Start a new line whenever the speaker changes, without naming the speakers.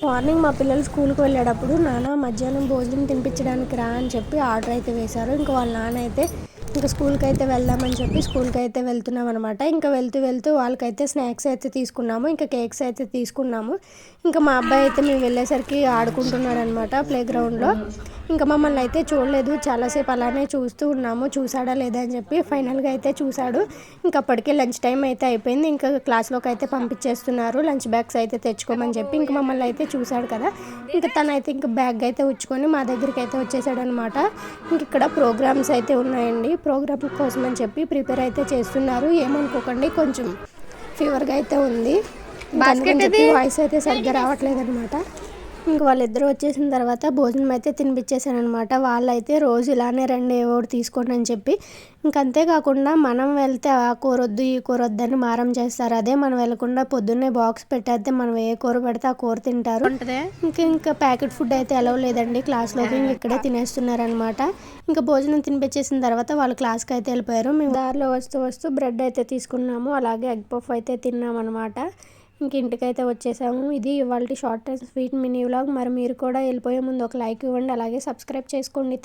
Morning మా పిల్లలు స్కూల్కి వెళ్ళేటప్పుడు నాన్న మధ్యాహ్నం భోజనం తినిపించడానికి రా అని చెప్పి ఆర్డర్ అయితే వేశారు. ఇంకా వాళ్ళ నాన్న అయితే ఇంకా స్కూల్కి అయితే వెళ్దామని చెప్పి స్కూల్కి అయితే వెళ్తున్నాం అనమాట. ఇంకా వెళ్తూ వాళ్ళకైతే స్నాక్స్ అయితే తీసుకున్నాము, ఇంకా కేక్స్ అయితే తీసుకున్నాము. ఇంకా మా అబ్బాయి అయితే మేము వెళ్ళేసరికి ఆడుకుంటున్నాడు అనమాట ప్లే గ్రౌండ్లో. ఇంకా మమ్మల్ని అయితే చూడలేదు, చాలాసేపు అలానే చూస్తూ ఉన్నాము చూసాడా లేదా అని చెప్పి. ఫైనల్గా అయితే చూశాడు. ఇంకా అప్పటికే లంచ్ టైం అయితే అయిపోయింది. ఇంకా క్లాస్లోకి అయితే పంపించేస్తున్నారు, లంచ్ బ్యాగ్స్ అయితే తెచ్చుకోమని చెప్పి. ఇంకా మమ్మల్ని అయితే చూశాడు కదా, ఇంకా తనైతే ఇంకా బ్యాగ్ అయితే ఉంచుకొని మా దగ్గరికి అయితే వచ్చేసాడు అనమాట. ఇంక ఇక్కడ ప్రోగ్రామ్స్ అయితే ఉన్నాయండి, ప్రోగ్రామ్ కోసం అని చెప్పి ప్రిపేర్ అయితే చేస్తున్నారు. ఏమనుకోకండి, కొంచెం ఫీవర్గా అయితే ఉంది, వాయిస్ అయితే సరిగ్గా రావట్లేదు అనమాట. ఇంక వాళ్ళిద్దరూ వచ్చేసిన తర్వాత భోజనం అయితే తినిపించేసానమాట. వాళ్ళైతే రోజు ఇలానే రండి ఏవో ఒకటి తీసుకోండి అని చెప్పి. అంతేకాకుండా మనం వెళ్తే ఆ కూర వద్దు ఈ కూర వద్దు అని మారం చేస్తారు. అదే మనం వెళ్ళకుండా పొద్దున్నే బాక్స్ పెట్టేస్తే మనం ఏ కూర పెడితే ఆ కూర తింటారు. ఇంకా ప్యాకెట్ ఫుడ్ అయితే ఎలా లేదండి క్లాస్లోకి, ఇంక ఇక్కడే తినేస్తున్నారనమాట. ఇంకా భోజనం తినిపించేసిన తర్వాత వాళ్ళు క్లాస్కి అయితే వెళ్ళిపోయారు. మేము దారిలో వస్తూ బ్రెడ్ అయితే తీసుకున్నాము, అలాగే ఎగ్ పఫ్ అయితే తిన్నామన్నమాట. ఇంక ఇంటికైతే వచ్చేసాము. ఇది ఇవాళ short and sweet mini vlog. మరి మీరు కూడా వెళ్ళిపోయే ముందు ఒక లైక్ ఇవ్వండి, అలాగే సబ్స్క్రైబ్ చేసుకోండి.